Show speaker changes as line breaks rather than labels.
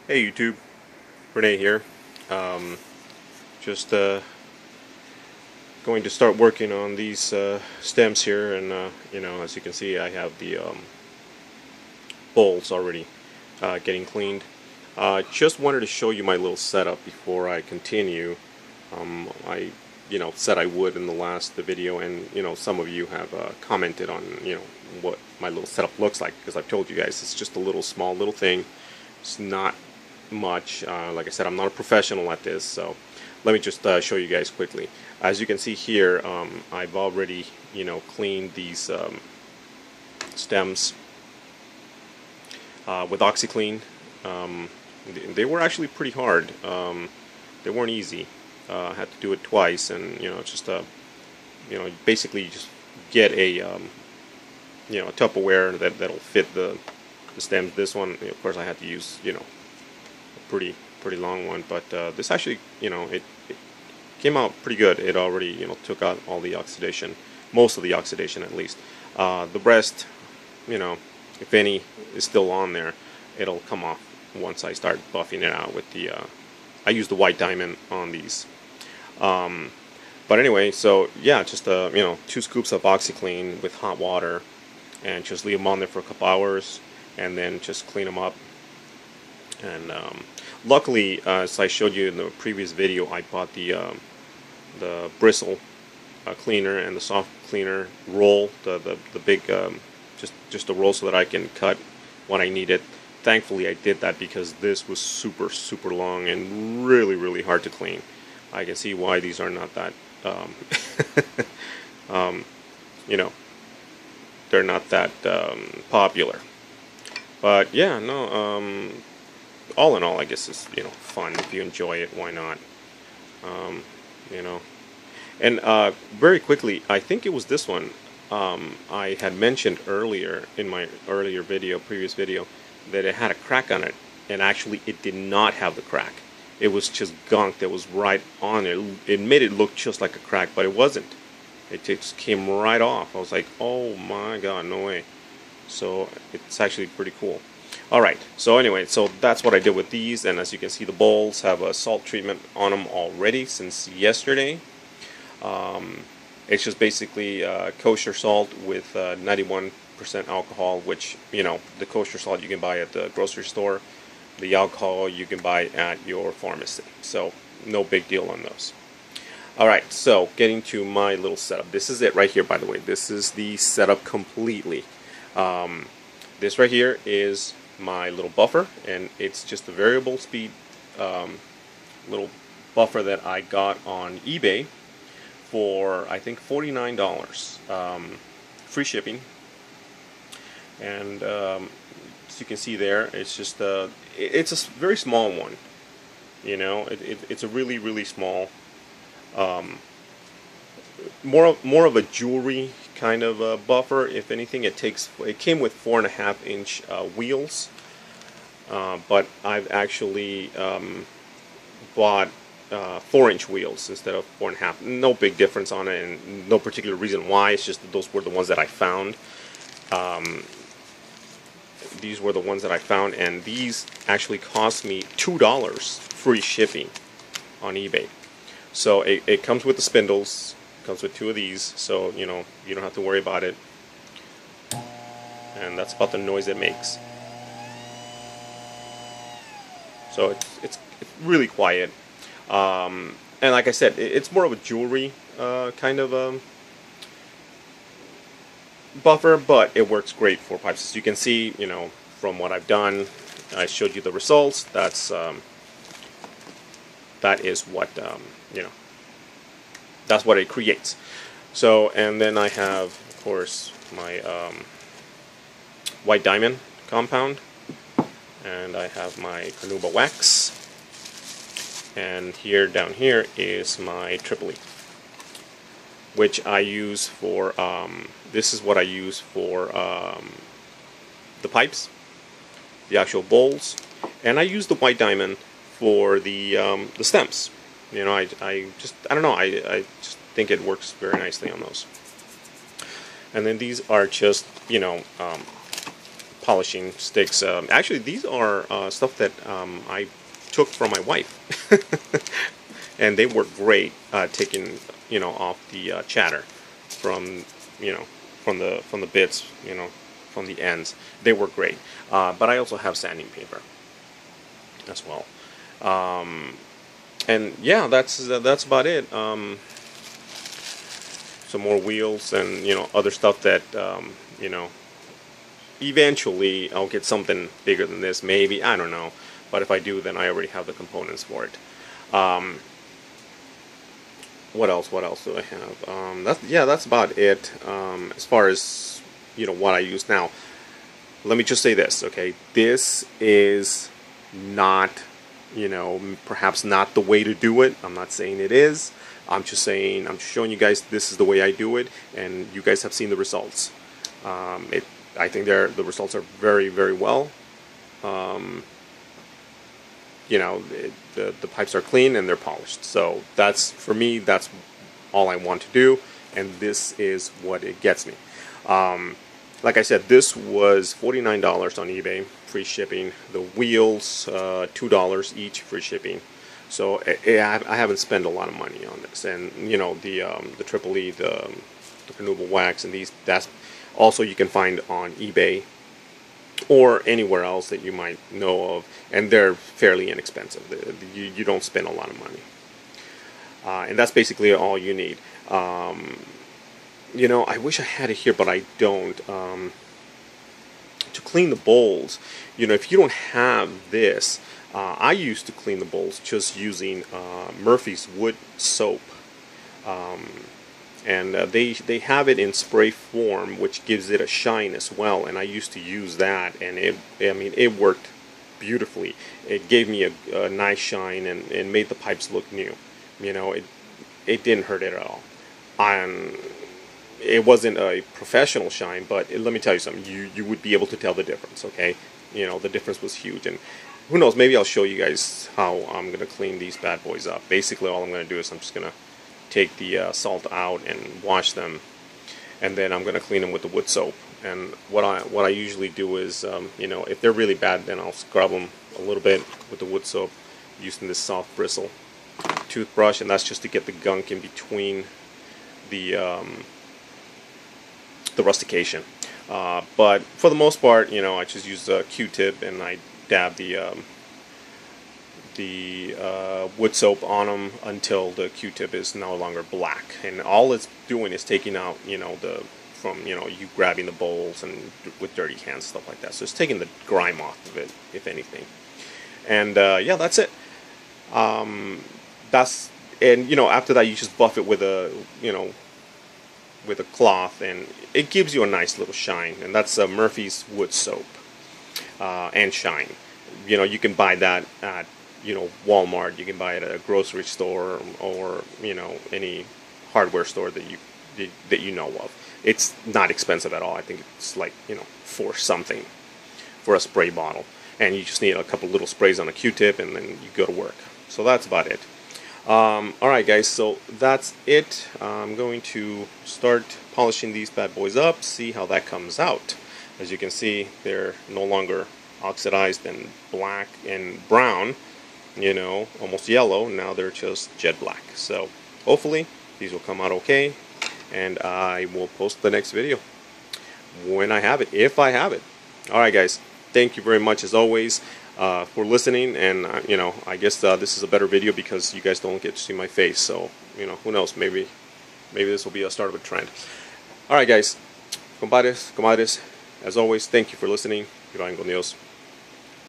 Hey YouTube, Renee here. Just going to start working on these stems here, and as you can see, I have the bowls already getting cleaned. Just wanted to show you my little setup before I continue. I said I would in the last video, and some of you have commented on what my little setup looks like, because I've told you guys it's just a little small little thing. It's not much. Like I said, I'm not a professional at this, so let me just show you guys quickly. As you can see here, I've already cleaned these stems with OxiClean. They were actually pretty hard. They weren't easy. I had to do it twice, and just basically you just get a a Tupperware that'll fit the stems. This one, of course, I had to use a pretty long one, but this actually it came out pretty good. It already took out all the oxidation, most of the oxidation at least. The rest, if any is still on there, it'll come off once I start buffing it out with the I use the white diamond on these. But anyway, so yeah, just 2 scoops of OxiClean with hot water, and just leave them on there for a couple hours, and then just clean them up. And luckily, as I showed you in the previous video, I bought the bristle cleaner and the soft cleaner roll, the big just a roll so that I can cut when I need it. Thankfully, I did that, because this was super long and really hard to clean. I can see why these are not that they're not that popular. But yeah, no, all in all, I guess it's fun. If you enjoy it, why not? You know. And very quickly, I think it was this one I had mentioned earlier in my previous video, that it had a crack on it, and actually it did not have the crack. It was just gunk that was right on it. It made it look just like a crack, but it wasn't. It just came right off. I was like, oh my god, no way. So it's actually pretty cool. Alright, so anyway, so that's what I did with these, and as you can see, the bowls have a salt treatment on them already since yesterday. It's just basically kosher salt with 91% alcohol, which, the kosher salt you can buy at the grocery store. The alcohol you can buy at your pharmacy. So no big deal on those. Alright, so getting to my little setup. This is it right here, by the way. This is the setup completely. This right here is my little buffer, and it's just a variable speed little buffer that I got on eBay for, I think, $49, free shipping. And as you can see there, it's just it's a very small one. It's a really small, more of a jewelry kind of buffer. If anything, it came with 4.5-inch wheels, but I've actually bought 4-inch wheels instead of 4.5. No big difference on it, and no particular reason why. It's just that those were the ones that I found. These were the ones that I found, and these actually cost me $2 free shipping on eBay. So it comes with the spindles, comes with 2 of these, so you don't have to worry about it. And that's about the noise it makes. So it's really quiet. And like I said, it's more of a jewelry kind of buffer, but it works great for pipes. As you can see, from what I've done, I showed you the results. That is what that's what it creates. So, and then I have, of course, my white diamond compound, and I have my carnauba wax, and down here is my Tripoli, which I use for this is what I use for the pipes, the actual bowls, and I use the white diamond for the stems. I don't know, I just think it works very nicely on those. And then these are just polishing sticks. Actually, these are stuff that I took from my wife, and they work great, taking off the chatter from from the bits, from the ends. They work great. But I also have sanding paper as well. And yeah, that's about it. Some more wheels and other stuff that eventually I'll get something bigger than this, maybe, I don't know, but if I do, then I already have the components for it. What else do I have? That's about it. As far as what I use now, let me just say this, okay? This is not perhaps not the way to do it. I'm not saying it is. I'm just showing you guys this is the way I do it, and you guys have seen the results. I think the results are very, very well. The pipes are clean and they're polished. So for me, that's all I want to do, and this is what it gets me. Like I said, this was $49 on eBay, free shipping. The wheels, $2 each, free shipping. So I haven't spent a lot of money on this, and the Triple E, the renewable wax, and that's also you can find on eBay or anywhere else that you might know of, and they're fairly inexpensive. You don't spend a lot of money, and that's basically all you need. I wish I had it here, but I don't. To clean the bowls, if you don't have this, I used to clean the bowls just using Murphy's wood soap, and they have it in spray form, which gives it a shine as well. And I used to use that, and it worked beautifully. It gave me a nice shine and made the pipes look new. It didn't hurt it at all. It wasn't a professional shine, but let me tell you something. You would be able to tell the difference. Okay, the difference was huge. And who knows? Maybe I'll show you guys how I'm gonna clean these bad boys up. Basically, all I'm gonna do is I'm just gonna take the salt out and wash them, and then I'm gonna clean them with the wood soap. And what I usually do is, if they're really bad, then I'll scrub them a little bit with the wood soap using this soft bristle toothbrush, and that's just to get the gunk in between the rustication. But for the most part, I just use a Q-tip and I dab the wood soap on them until the Q-tip is no longer black, and all it's doing is taking out from you grabbing the bowls and with dirty hands, stuff like that. So it's taking the grime off of it, if anything. And yeah, that's it. After that, you just buff it with a with a cloth, and it gives you a nice little shine. And that's Murphy's wood soap and shine. You can buy that at Walmart. You can buy it at a grocery store or any hardware store that you know of. It's not expensive at all. I think it's like $4 something for a spray bottle, and you just need a couple little sprays on a Q-tip, and then you go to work. So that's about it. Alright guys, so that's it. I'm going to start polishing these bad boys up, see how that comes out. As you can see, they're no longer oxidized and black and brown, almost yellow. Now they're just jet black. So hopefully these will come out okay, and I will post the next video when I have it, if I have it. Alright guys, thank you very much as always for listening, and I guess this is a better video because you guys don't get to see my face, so who knows, maybe this will be a start of a trend. Alright guys, compadres, comadres, as always, thank you for listening. Que vayan con Dios.